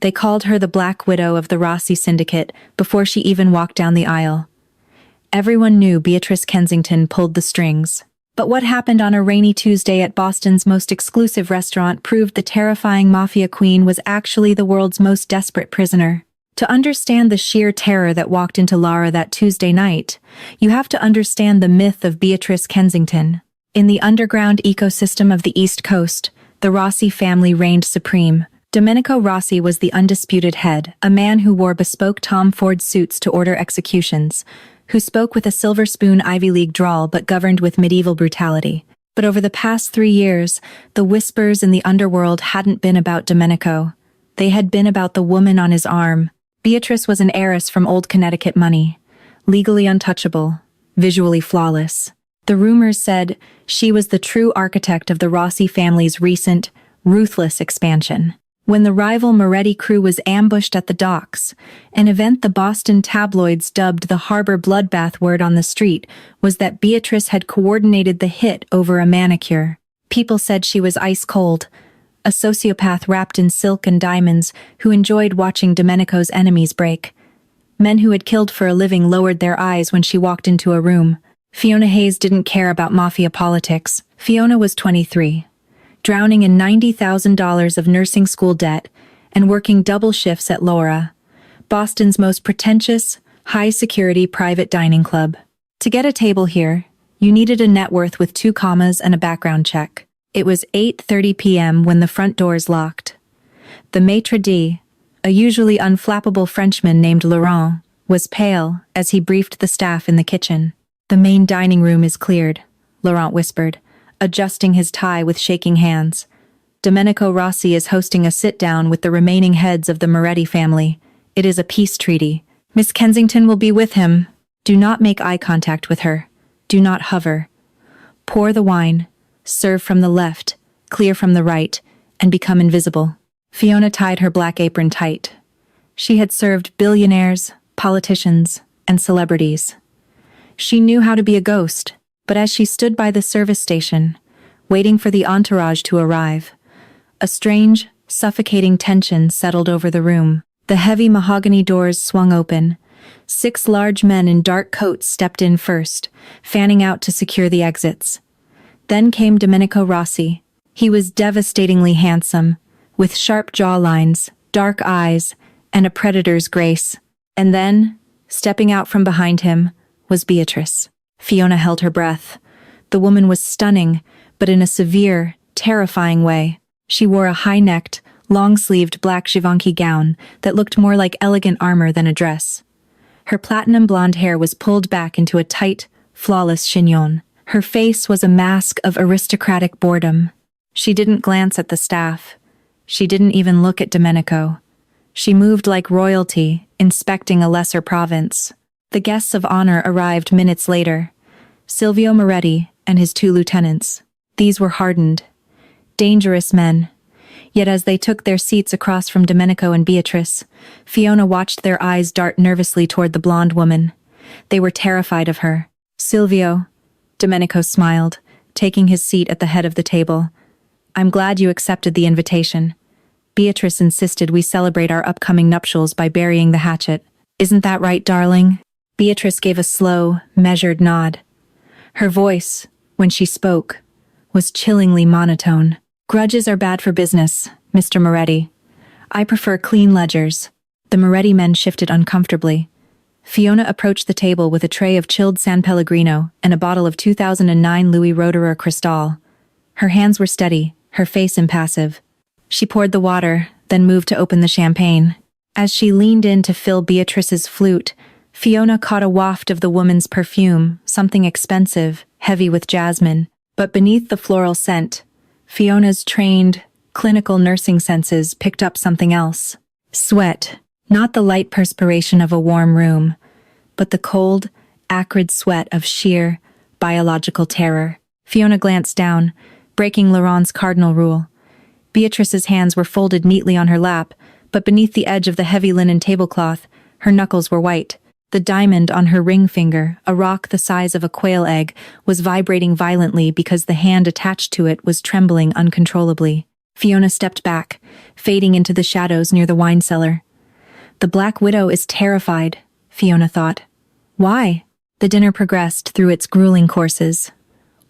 They called her the Black Widow of the Rossi Syndicate before she even walked down the aisle. Everyone knew Beatrice Kensington pulled the strings. But what happened on a rainy Tuesday at Boston's most exclusive restaurant proved the terrifying Mafia queen was actually the world's most desperate prisoner. To understand the sheer terror that walked into Lara that Tuesday night, you have to understand the myth of Beatrice Kensington. In the underground ecosystem of the East Coast, the Rossi family reigned supreme. Domenico Rossi was the undisputed head, a man who wore bespoke Tom Ford suits to order executions, who spoke with a silver spoon Ivy League drawl but governed with medieval brutality. But over the past 3 years, the whispers in the underworld hadn't been about Domenico. They had been about the woman on his arm. Beatrice was an heiress from old Connecticut money, legally untouchable, visually flawless. The rumors said she was the true architect of the Rossi family's recent, ruthless expansion. When the rival Moretti crew was ambushed at the docks, an event the Boston tabloids dubbed the harbor bloodbath, word on the street was that Beatrice had coordinated the hit over a manicure. People said she was ice cold, a sociopath wrapped in silk and diamonds who enjoyed watching Domenico's enemies break. Men who had killed for a living lowered their eyes when she walked into a room. Fiona Hayes didn't care about mafia politics. Fiona was 23. Drowning in $90,000 of nursing school debt and working double shifts at Laura, Boston's most pretentious, high-security private dining club. To get a table here, you needed a net worth with 2 commas and a background check. It was 8:30 p.m. when the front doors locked. The maitre d', a usually unflappable Frenchman named Laurent, was pale as he briefed the staff in the kitchen. "The main dining room is cleared," Laurent whispered, adjusting his tie with shaking hands. "Domenico Rossi is hosting a sit-down with the remaining heads of the Moretti family. It is a peace treaty. Miss Kensington will be with him. Do not make eye contact with her. Do not hover. Pour the wine, serve from the left, clear from the right, and become invisible." Fiona tied her black apron tight. She had served billionaires, politicians, and celebrities. She knew how to be a ghost. But as she stood by the service station, waiting for the entourage to arrive, a strange, suffocating tension settled over the room. The heavy mahogany doors swung open. 6 large men in dark coats stepped in first, fanning out to secure the exits. Then came Domenico Rossi. He was devastatingly handsome, with sharp jawlines, dark eyes, and a predator's grace. And then, stepping out from behind him, was Beatrice. Fiona held her breath. The woman was stunning, but in a severe, terrifying way. She wore a high-necked, long-sleeved black Givenchy gown that looked more like elegant armor than a dress. Her platinum blonde hair was pulled back into a tight, flawless chignon. Her face was a mask of aristocratic boredom. She didn't glance at the staff. She didn't even look at Domenico. She moved like royalty, inspecting a lesser province. The guests of honor arrived minutes later. Silvio Moretti and his 2 lieutenants. These were hardened, dangerous men. Yet as they took their seats across from Domenico and Beatrice, Fiona watched their eyes dart nervously toward the blonde woman. They were terrified of her. "Silvio," Domenico smiled, taking his seat at the head of the table. "I'm glad you accepted the invitation. Beatrice insisted we celebrate our upcoming nuptials by burying the hatchet. Isn't that right, darling?" Beatrice gave a slow, measured nod. Her voice, when she spoke, was chillingly monotone. "Grudges are bad for business, Mr. Moretti. I prefer clean ledgers." The Moretti men shifted uncomfortably. Fiona approached the table with a tray of chilled San Pellegrino and a bottle of 2009 Louis Roederer Cristal. Her hands were steady, her face impassive. She poured the water, then moved to open the champagne. As she leaned in to fill Beatrice's flute, Fiona caught a waft of the woman's perfume, something expensive, heavy with jasmine. But beneath the floral scent, Fiona's trained, clinical nursing senses picked up something else. Sweat, not the light perspiration of a warm room, but the cold, acrid sweat of sheer, biological terror. Fiona glanced down, breaking Laurent's cardinal rule. Beatrice's hands were folded neatly on her lap, but beneath the edge of the heavy linen tablecloth, her knuckles were white. The diamond on her ring finger, a rock the size of a quail egg, was vibrating violently because the hand attached to it was trembling uncontrollably. Fiona stepped back, fading into the shadows near the wine cellar. The Black Widow is terrified, Fiona thought. Why? The dinner progressed through its grueling courses.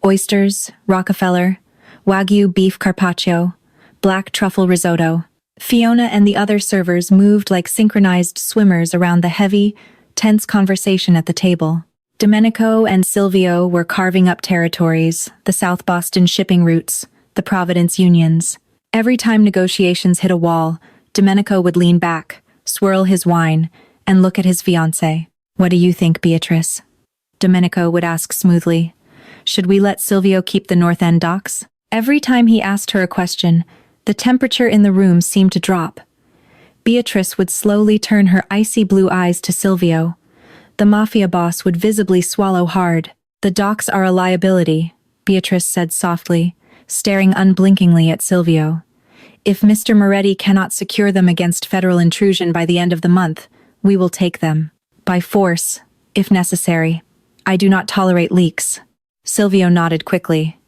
Oysters, Rockefeller, Wagyu beef carpaccio, black truffle risotto. Fiona and the other servers moved like synchronized swimmers around the heavy, tense conversation at the table. Domenico and Silvio were carving up territories, the South Boston shipping routes, the Providence unions. Every time negotiations hit a wall, Domenico would lean back, swirl his wine, and look at his fiancée. What do you think, Beatrice? Domenico would ask smoothly. Should we let Silvio keep the North End docks? Every time he asked her a question, the temperature in the room seemed to drop. Beatrice would slowly turn her icy blue eyes to Silvio. The Mafia boss would visibly swallow hard. The docks are a liability, Beatrice said softly, staring unblinkingly at Silvio. If Mr. Moretti cannot secure them against federal intrusion by the end of the month, we will take them. By force, if necessary. I do not tolerate leaks. Silvio nodded quickly.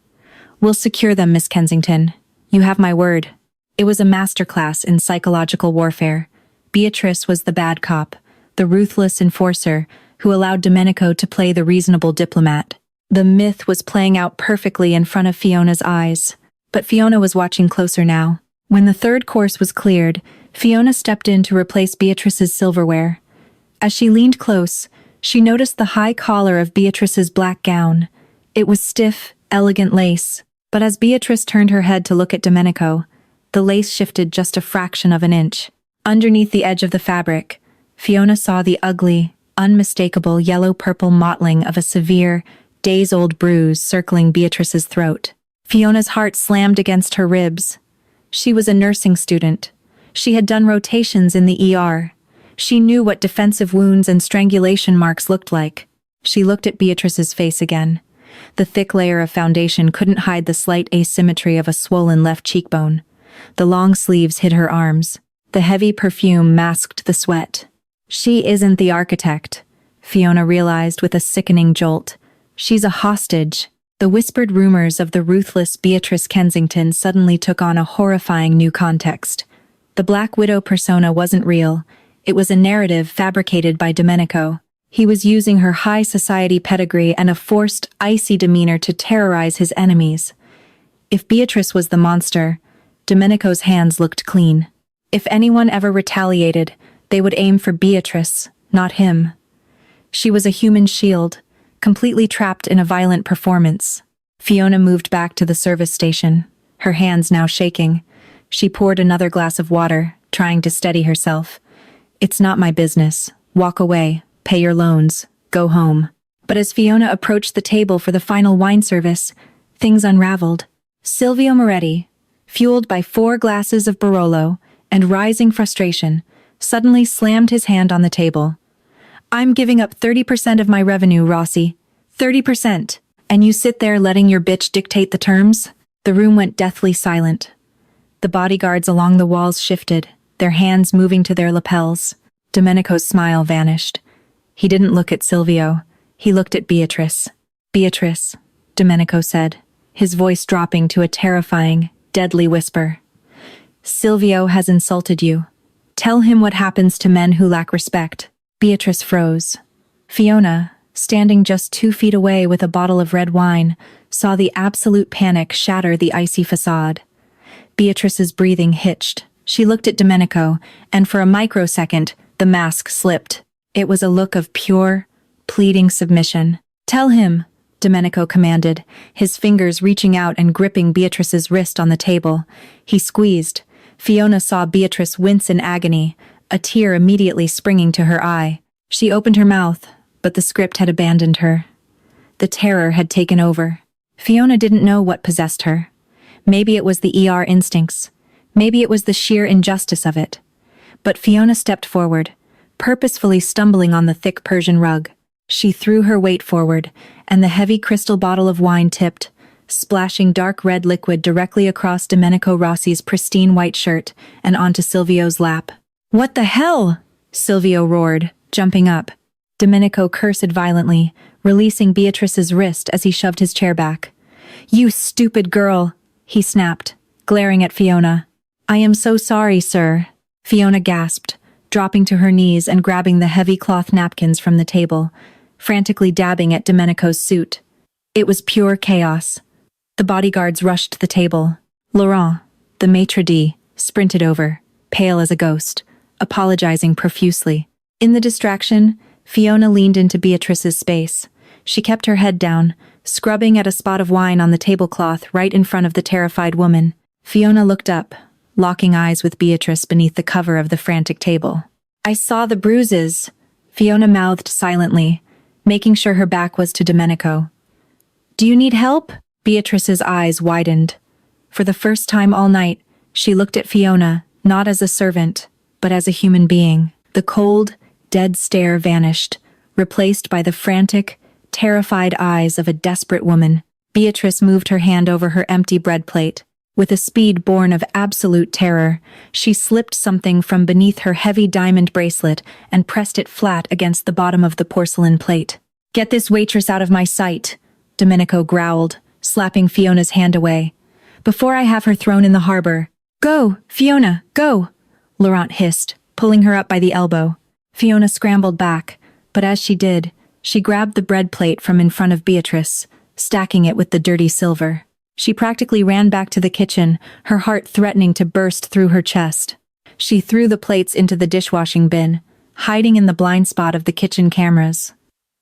We'll secure them, Miss Kensington. You have my word. It was a masterclass in psychological warfare. Beatrice was the bad cop, the ruthless enforcer who allowed Domenico to play the reasonable diplomat. The myth was playing out perfectly in front of Fiona's eyes. But Fiona was watching closer now. When the third course was cleared, Fiona stepped in to replace Beatrice's silverware. As she leaned close, she noticed the high collar of Beatrice's black gown. It was stiff, elegant lace, but as Beatrice turned her head to look at Domenico, the lace shifted just a fraction of an inch. Underneath the edge of the fabric, Fiona saw the ugly, unmistakable yellow-purple mottling of a severe, days-old bruise circling Beatrice's throat. Fiona's heart slammed against her ribs. She was a nursing student. She had done rotations in the ER. She knew what defensive wounds and strangulation marks looked like. She looked at Beatrice's face again. The thick layer of foundation couldn't hide the slight asymmetry of a swollen left cheekbone. The long sleeves hid her arms. The heavy perfume masked the sweat. She isn't the architect, Fiona realized with a sickening jolt. She's a hostage. The whispered rumors of the ruthless Beatrice Kensington suddenly took on a horrifying new context. The Black Widow persona wasn't real. It was a narrative fabricated by Domenico. He was using her high society pedigree and a forced, icy demeanor to terrorize his enemies. If Beatrice was the monster, Domenico's hands looked clean. If anyone ever retaliated, they would aim for Beatrice, not him. She was a human shield, completely trapped in a violent performance. Fiona moved back to the service station, her hands now shaking. She poured another glass of water, trying to steady herself. It's not my business. Walk away, pay your loans, go home. But as Fiona approached the table for the final wine service, things unraveled. Silvio Moretti, fueled by 4 glasses of Barolo and rising frustration, suddenly slammed his hand on the table. I'm giving up 30% of my revenue, Rossi. 30%. And you sit there letting your bitch dictate the terms? The room went deathly silent. The bodyguards along the walls shifted, their hands moving to their lapels. Domenico's smile vanished. He didn't look at Silvio. He looked at Beatrice. Beatrice, Domenico said, his voice dropping to a terrifying, deadly whisper. Silvio has insulted you. Tell him what happens to men who lack respect. Beatrice froze. Fiona, standing just 2 feet away with a bottle of red wine, saw the absolute panic shatter the icy facade. Beatrice's breathing hitched. She looked at Domenico, and for a microsecond, the mask slipped. It was a look of pure, pleading submission. Tell him, Domenico commanded, his fingers reaching out and gripping Beatrice's wrist on the table. He squeezed. Fiona saw Beatrice wince in agony, a tear immediately springing to her eye. She opened her mouth, but the script had abandoned her. The terror had taken over. Fiona didn't know what possessed her. Maybe it was the ER instincts. Maybe it was the sheer injustice of it. But Fiona stepped forward, purposefully stumbling on the thick Persian rug. She threw her weight forward, and the heavy crystal bottle of wine tipped, splashing dark red liquid directly across Domenico Rossi's pristine white shirt and onto Silvio's lap. What the hell? Silvio roared, jumping up. Domenico cursed violently, releasing Beatrice's wrist as he shoved his chair back. You stupid girl, he snapped, glaring at Fiona. "I am so sorry, sir," Fiona gasped, dropping to her knees and grabbing the heavy cloth napkins from the table, frantically dabbing at Domenico's suit. It was pure chaos. The bodyguards rushed to the table. Laurent, the maitre d', sprinted over, pale as a ghost, apologizing profusely. In the distraction, Fiona leaned into Beatrice's space. She kept her head down, scrubbing at a spot of wine on the tablecloth right in front of the terrified woman. Fiona looked up, locking eyes with Beatrice beneath the cover of the frantic table. "I saw the bruises," Fiona mouthed silently, making sure her back was to Domenico. "Do you need help?" Beatrice's eyes widened. For the first time all night, she looked at Fiona, not as a servant, but as a human being. The cold, dead stare vanished, replaced by the frantic, terrified eyes of a desperate woman. Beatrice moved her hand over her empty bread plate. With a speed born of absolute terror, she slipped something from beneath her heavy diamond bracelet and pressed it flat against the bottom of the porcelain plate. "Get this waitress out of my sight," Domenico growled, slapping Fiona's hand away. "Before I have her thrown in the harbor." "Go, Fiona, go!" Laurent hissed, pulling her up by the elbow. Fiona scrambled back, but as she did, she grabbed the bread plate from in front of Beatrice, stacking it with the dirty silver. She practically ran back to the kitchen, her heart threatening to burst through her chest. She threw the plates into the dishwashing bin, hiding in the blind spot of the kitchen cameras.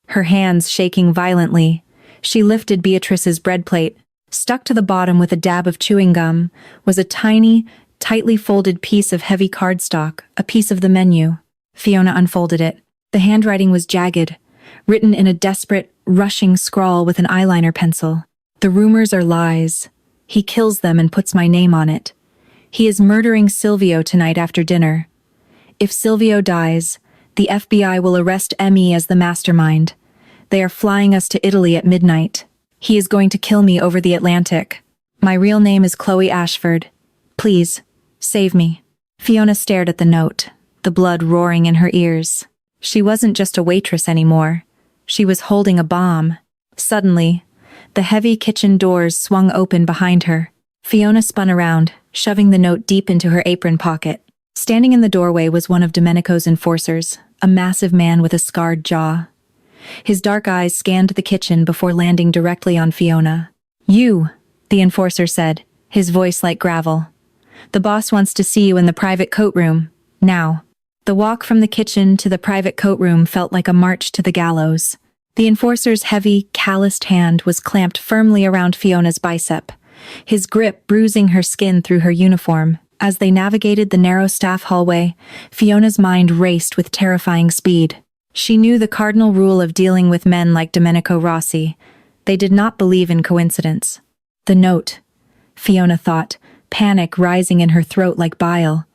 Her hands shaking violently, she lifted Beatrice's bread plate. Stuck to the bottom with a dab of chewing gum was a tiny, tightly folded piece of heavy cardstock, a piece of the menu. Fiona unfolded it. The handwriting was jagged, written in a desperate, rushing scrawl with an eyeliner pencil. "The rumors are lies. He kills them and puts my name on it. He is murdering Silvio tonight after dinner. If Silvio dies, the FBI will arrest Emmy as the mastermind. They are flying us to Italy at midnight. He is going to kill me over the Atlantic. My real name is Chloe Ashford. Please, save me." Fiona stared at the note, the blood roaring in her ears. She wasn't just a waitress anymore. She was holding a bomb. Suddenly, the heavy kitchen doors swung open behind her. Fiona spun around, shoving the note deep into her apron pocket. Standing in the doorway was one of Domenico's enforcers, a massive man with a scarred jaw. His dark eyes scanned the kitchen before landing directly on Fiona. "You," the enforcer said, his voice like gravel. "The boss wants to see you in the private coat room, now." The walk from the kitchen to the private coat room felt like a march to the gallows. The enforcer's heavy, calloused hand was clamped firmly around Fiona's bicep, his grip bruising her skin through her uniform. As they navigated the narrow staff hallway, Fiona's mind raced with terrifying speed. She knew the cardinal rule of dealing with men like Domenico Rossi. They did not believe in coincidence. The note, Fiona thought, panic rising in her throat like bile.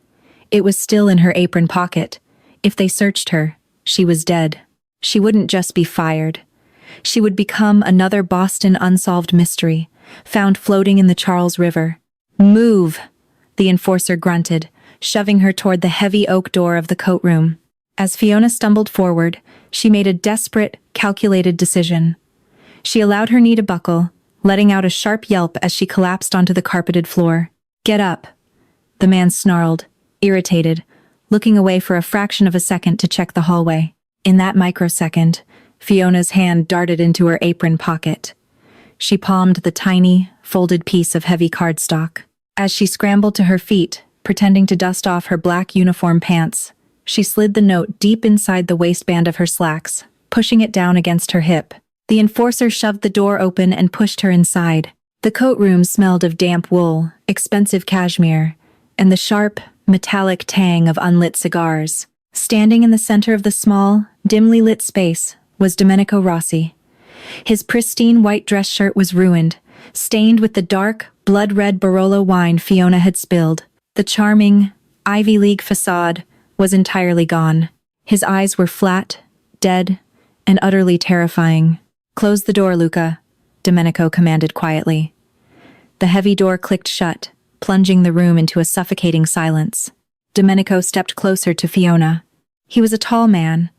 It was still in her apron pocket. If they searched her, she was dead. She wouldn't just be fired. She would become another Boston unsolved mystery, found floating in the Charles River. "Move," the enforcer grunted, shoving her toward the heavy oak door of the coat room. As Fiona stumbled forward, she made a desperate, calculated decision. She allowed her knee to buckle, letting out a sharp yelp as she collapsed onto the carpeted floor. "Get up," the man snarled, irritated, looking away for a fraction of a second to check the hallway. In that microsecond, Fiona's hand darted into her apron pocket. She palmed the tiny, folded piece of heavy cardstock. As she scrambled to her feet, pretending to dust off her black uniform pants, she slid the note deep inside the waistband of her slacks, pushing it down against her hip. The enforcer shoved the door open and pushed her inside. The coat room smelled of damp wool, expensive cashmere, and the sharp, metallic tang of unlit cigars. Standing in the center of the small, dimly lit space was Domenico Rossi. His pristine white dress shirt was ruined, stained with the dark, blood-red Barolo wine Fiona had spilled. The charming, Ivy League facade was entirely gone. His eyes were flat, dead, and utterly terrifying. "Close the door, Luca," Domenico commanded quietly. The heavy door clicked shut, plunging the room into a suffocating silence. Domenico stepped closer to Fiona. He was a tall man,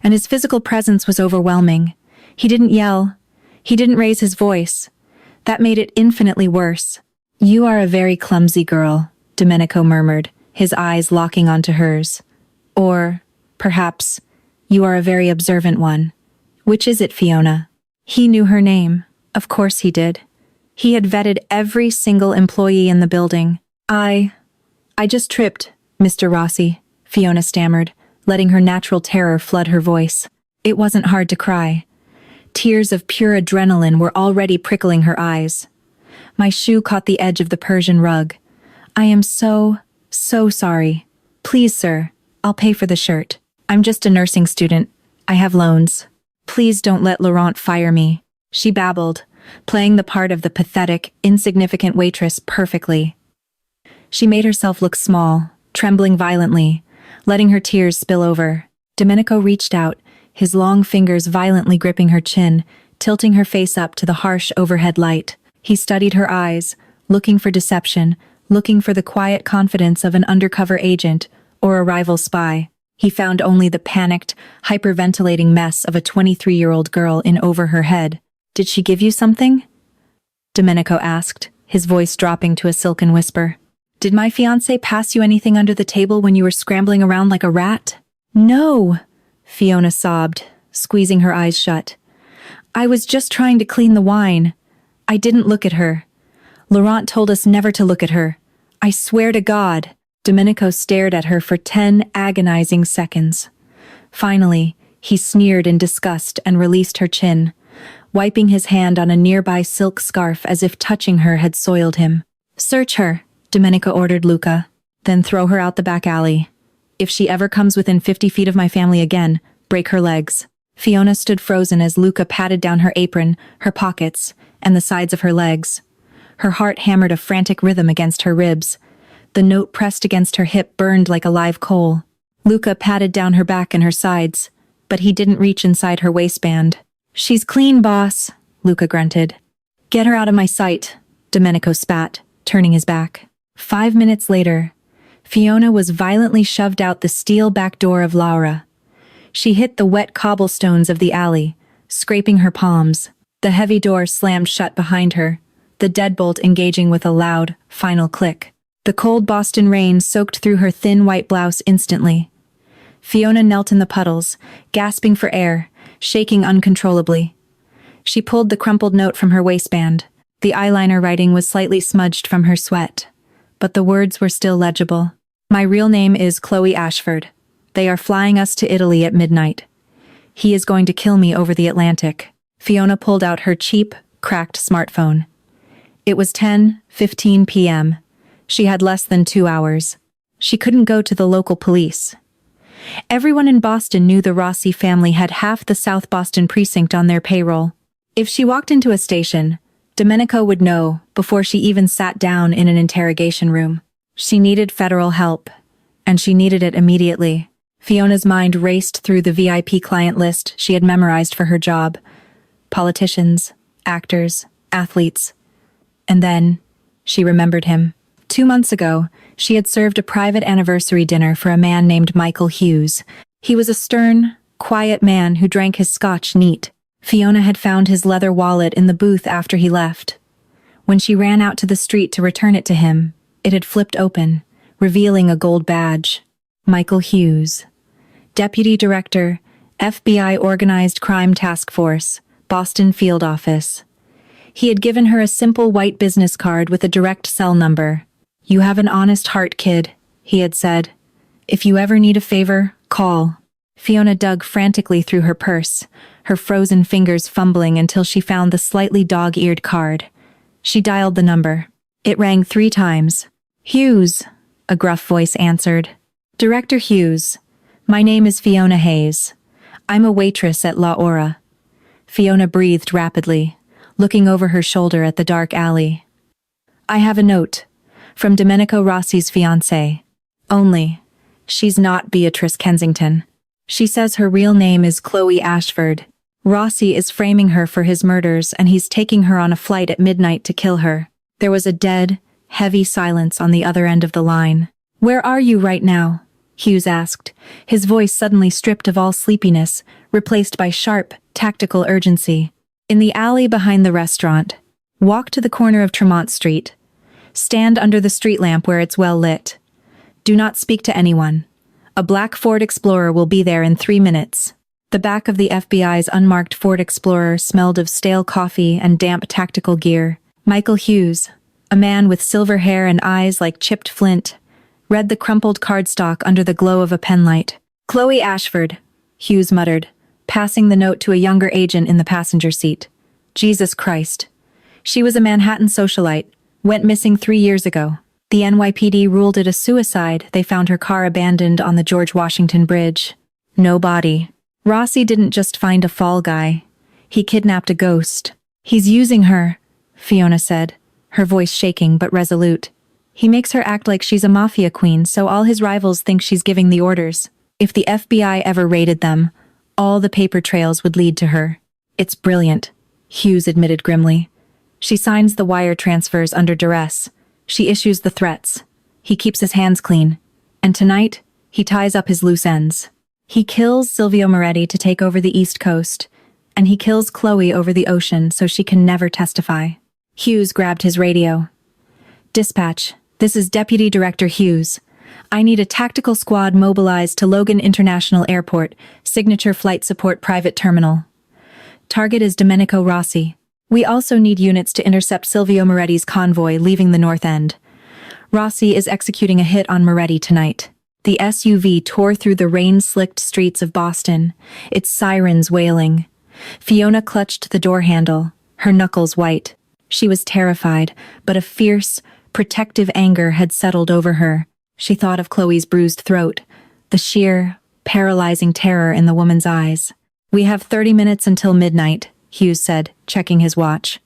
and his physical presence was overwhelming. He didn't yell. He didn't raise his voice. That made it infinitely worse. You are a very clumsy girl, Domenico murmured, his eyes locking onto hers. Or, perhaps, you are a very observant one. Which is it, Fiona? He knew her name. Of course he did. He had vetted every single employee in the building. I just tripped, Mr. Rossi, Fiona stammered, letting her natural terror flood her voice. It wasn't hard to cry. Tears of pure adrenaline were already prickling her eyes. My shoe caught the edge of the Persian rug. I am so sorry. Please, sir, I'll pay for the shirt. I'm just a nursing student. I have loans. Please don't let Laurent fire me, she babbled, playing the part of the pathetic, insignificant waitress perfectly. She made herself look small, trembling violently, letting her tears spill over. Domenico reached out, his long fingers violently gripping her chin, tilting her face up to the harsh overhead light. He studied her eyes, looking for deception, looking for the quiet confidence of an undercover agent or a rival spy. He found only the panicked, hyperventilating mess of a 23-year-old girl in over her head. Did she give you something? Domenico asked, his voice dropping to a silken whisper. Did my fiancé pass you anything under the table when you were scrambling around like a rat? No, Fiona sobbed, squeezing her eyes shut. I was just trying to clean the wine. I didn't look at her. Laurent told us never to look at her. I swear to God. Domenico stared at her for 10 agonizing seconds. Finally, he sneered in disgust and released her chin, wiping his hand on a nearby silk scarf as if touching her had soiled him. Search her, Domenico ordered Luca, then throw her out the back alley. If she ever comes within 50 feet of my family again, break her legs. Fiona stood frozen as Luca patted down her apron, her pockets, and the sides of her legs. Her heart hammered a frantic rhythm against her ribs. The note pressed against her hip burned like a live coal. Luca patted down her back and her sides, but he didn't reach inside her waistband. She's clean, boss, Luca grunted. Get her out of my sight, Domenico spat, turning his back. 5 minutes later, Fiona was violently shoved out the steel back door of Laura. She hit the wet cobblestones of the alley, scraping her palms. The heavy door slammed shut behind her, the deadbolt engaging with a loud, final click. The cold Boston rain soaked through her thin white blouse instantly. Fiona knelt in the puddles, gasping for air, shaking uncontrollably. She pulled the crumpled note from her waistband. The eyeliner writing was slightly smudged from her sweat, but the words were still legible. My real name is Chloe Ashford. They are flying us to Italy at midnight. He is going to kill me over the Atlantic. Fiona pulled out her cheap, cracked smartphone. It was 10:15 p.m. She had less than 2 hours. She couldn't go to the local police. Everyone in Boston knew the Rossi family had half the South Boston precinct on their payroll. If she walked into a station, Domenico would know before she even sat down in an interrogation room. She needed federal help, and she needed it immediately. Fiona's mind raced through the VIP client list she had memorized for her job. Politicians, actors, athletes. And then, she remembered him. 2 months ago, she had served a private anniversary dinner for a man named Michael Hughes. He was a stern, quiet man who drank his scotch neat. Fiona had found his leather wallet in the booth after he left. When she ran out to the street to return it to him, it had flipped open, revealing a gold badge. Michael Hughes. Deputy Director, FBI Organized Crime Task Force, Boston Field Office. He had given her a simple white business card with a direct cell number. You have an honest heart, kid, he had said. If you ever need a favor, call. Fiona dug frantically through her purse, her frozen fingers fumbling until she found the slightly dog-eared card. She dialed the number. It rang 3 times. Hughes, a gruff voice answered. Director Hughes, my name is Fiona Hayes. I'm a waitress at La Ora. Fiona breathed rapidly, looking over her shoulder at the dark alley. I have a note. From Domenico Rossi's fiancée. Only, she's not Beatrice Kensington. She says her real name is Chloe Ashford. Rossi is framing her for his murders and he's taking her on a flight at midnight to kill her. There was a dead, heavy silence on the other end of the line. Where are you right now? Hughes asked, his voice suddenly stripped of all sleepiness, replaced by sharp, tactical urgency. In the alley behind the restaurant. Walk to the corner of Tremont Street. Stand under the street lamp where it's well lit. Do not speak to anyone. A black Ford Explorer will be there in 3 minutes. The back of the FBI's unmarked Ford Explorer smelled of stale coffee and damp tactical gear. Michael Hughes, a man with silver hair and eyes like chipped flint, read the crumpled cardstock under the glow of a penlight. Chloe Ashford, Hughes muttered, passing the note to a younger agent in the passenger seat. Jesus Christ. She was a Manhattan socialite, went missing 3 years ago. The NYPD ruled it a suicide. They found her car abandoned on the George Washington Bridge. No body. Rossi didn't just find a fall guy. He kidnapped a ghost. He's using her, Fiona said, her voice shaking but resolute. He makes her act like she's a mafia queen, so all his rivals think she's giving the orders. If the FBI ever raided them, all the paper trails would lead to her. It's brilliant, Hughes admitted grimly. She signs the wire transfers under duress. She issues the threats. He keeps his hands clean. And tonight, he ties up his loose ends. He kills Silvio Moretti to take over the East Coast, and he kills Chloe over the ocean so she can never testify. Hughes grabbed his radio. Dispatch, this is Deputy Director Hughes. I need a tactical squad mobilized to Logan International Airport, Signature Flight Support Private Terminal. Target is Domenico Rossi. We also need units to intercept Silvio Moretti's convoy leaving the North End. Rossi is executing a hit on Moretti tonight. The SUV tore through the rain-slicked streets of Boston, its sirens wailing. Fiona clutched the door handle, her knuckles white. She was terrified, but a fierce, protective anger had settled over her. She thought of Chloe's bruised throat, the sheer, paralyzing terror in the woman's eyes. We have 30 minutes until midnight, Hughes said, checking his watch.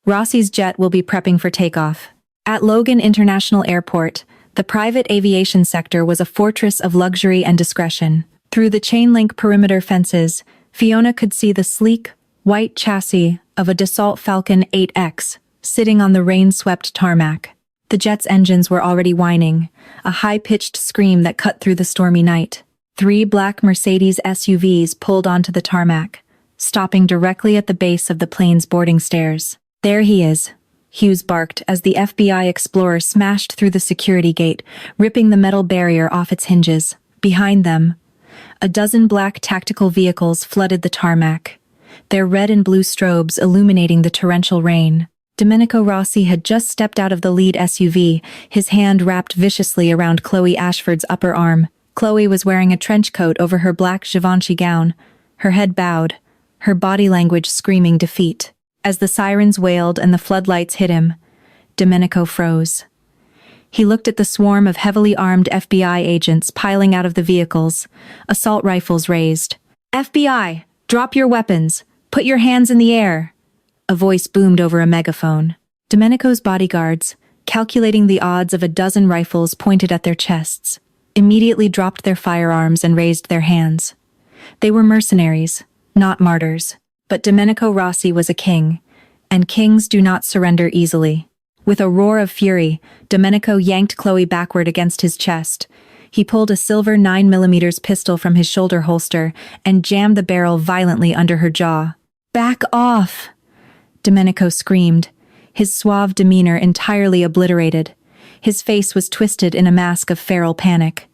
Rossi's jet will be prepping for takeoff. At Logan International Airport, the private aviation sector was a fortress of luxury and discretion. Through the chain-link perimeter fences, Fiona could see the sleek, white chassis of a Dassault Falcon 8X sitting on the rain-swept tarmac. The jet's engines were already whining, a high-pitched scream that cut through the stormy night. 3 black Mercedes SUVs pulled onto the tarmac, stopping directly at the base of the plane's boarding stairs. There he is, Hughes barked as the FBI Explorer smashed through the security gate, ripping the metal barrier off its hinges. Behind them, a dozen black tactical vehicles flooded the tarmac, their red and blue strobes illuminating the torrential rain. Domenico Rossi had just stepped out of the lead SUV, his hand wrapped viciously around Chloe Ashford's upper arm. Chloe was wearing a trench coat over her black Givenchy gown, her head bowed, her body language screaming defeat. As the sirens wailed and the floodlights hit him, Domenico froze. He looked at the swarm of heavily armed FBI agents piling out of the vehicles, assault rifles raised. FBI, drop your weapons, put your hands in the air. A voice boomed over a megaphone. Domenico's bodyguards, calculating the odds of a dozen rifles pointed at their chests, immediately dropped their firearms and raised their hands. They were mercenaries, not martyrs. But Domenico Rossi was a king, and kings do not surrender easily. With a roar of fury, Domenico yanked Chloe backward against his chest. He pulled a silver 9mm pistol from his shoulder holster and jammed the barrel violently under her jaw. "Back off!" Domenico screamed, his suave demeanor entirely obliterated. His face was twisted in a mask of feral panic.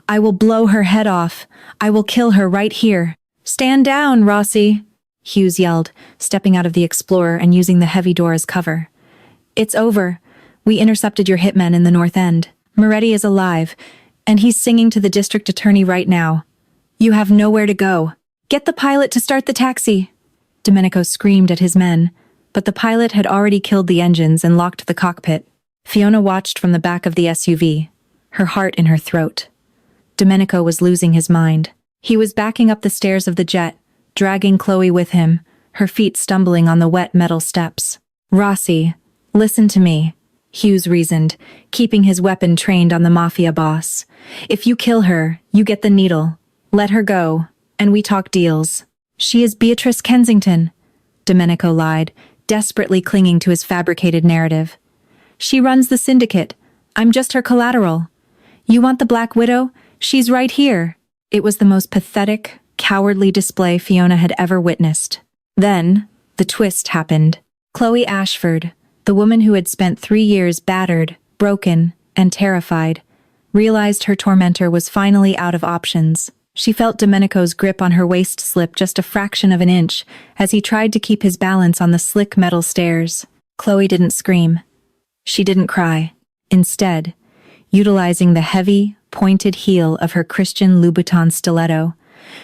"I will blow her head off. I will kill her right here." "Stand down, Rossi!" Hughes yelled, stepping out of the Explorer and using the heavy door as cover. "It's over. We intercepted your hitmen in the North End. Moretti is alive, and he's singing to the district attorney right now. You have nowhere to go. Get the pilot to start the taxi!" Domenico screamed at his men, but the pilot had already killed the engines and locked the cockpit. Fiona watched from the back of the SUV, her heart in her throat. Domenico was losing his mind. He was backing up the stairs of the jet, dragging Chloe with him, her feet stumbling on the wet metal steps. "Rossi, listen to me," Hughes reasoned, keeping his weapon trained on the Mafia boss. "If you kill her, you get the needle. Let her go, and we talk deals." "She is Beatrice Kensington," Domenico lied, desperately clinging to his fabricated narrative. "She runs the syndicate. I'm just her collateral. You want the Black Widow? She's right here." It was the most pathetic, cowardly display Fiona had ever witnessed. Then, the twist happened. Chloe Ashford, The woman who had spent 3 years battered, broken, and terrified, realized her tormentor was finally out of options. She felt Domenico's grip on her waist slip just a fraction of an inch as he tried to keep his balance on the slick metal stairs. Chloe didn't scream. She didn't cry. Instead, utilizing the heavy, pointed heel of her Christian Louboutin stiletto,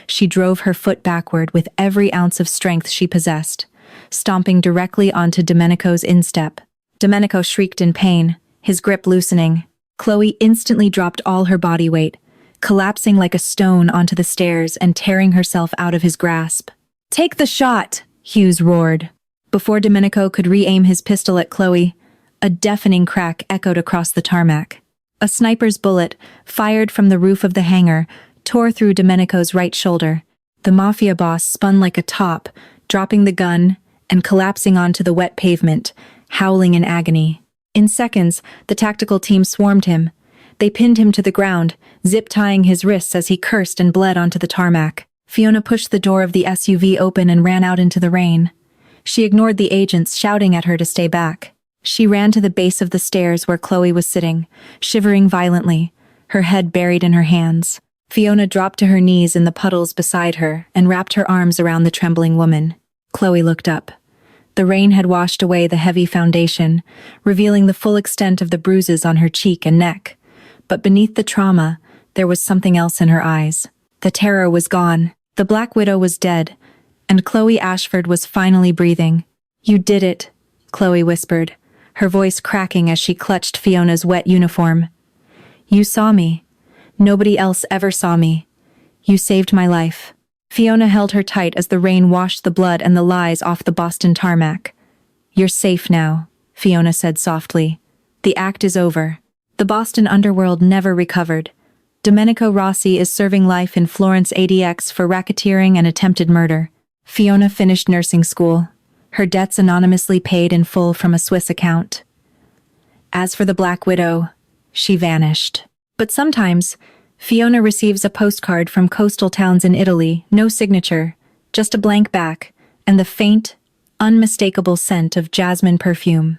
she drove her foot backward with every ounce of strength she possessed, stomping directly onto Domenico's instep. Domenico shrieked in pain, his grip loosening. Chloe instantly dropped all her body weight, collapsing like a stone onto the stairs and tearing herself out of his grasp. "Take the shot!" Hughes roared. Before Domenico could re-aim his pistol at Chloe, a deafening crack echoed across the tarmac. A sniper's bullet, fired from the roof of the hangar, tore through Domenico's right shoulder. The Mafia boss spun like a top, dropping the gun and collapsing onto the wet pavement, howling in agony. In seconds, the tactical team swarmed him. They pinned him to the ground, zip-tying his wrists as he cursed and bled onto the tarmac. Fiona pushed the door of the SUV open and ran out into the rain. She ignored the agents shouting at her to stay back. She ran to the base of the stairs where Chloe was sitting, shivering violently, her head buried in her hands. Fiona dropped to her knees in the puddles beside her and wrapped her arms around the trembling woman. Chloe looked up. The rain had washed away the heavy foundation, revealing the full extent of the bruises on her cheek and neck. But beneath the trauma, there was something else in her eyes. The terror was gone. The Black Widow was dead, and Chloe Ashford was finally breathing. "You did it," Chloe whispered, her voice cracking as she clutched Fiona's wet uniform. "You saw me. Nobody else ever saw me. You saved my life." Fiona held her tight as the rain washed the blood and the lies off the Boston tarmac. "You're safe now," Fiona said softly. "The act is over." The Boston underworld never recovered. Domenico Rossi is serving life in Florence ADX for racketeering and attempted murder. Fiona finished nursing school, her debts anonymously paid in full from a Swiss account. As for the Black Widow, she vanished. But sometimes, Fiona receives a postcard from coastal towns in Italy, no signature, just a blank back, and the faint, unmistakable scent of jasmine perfume.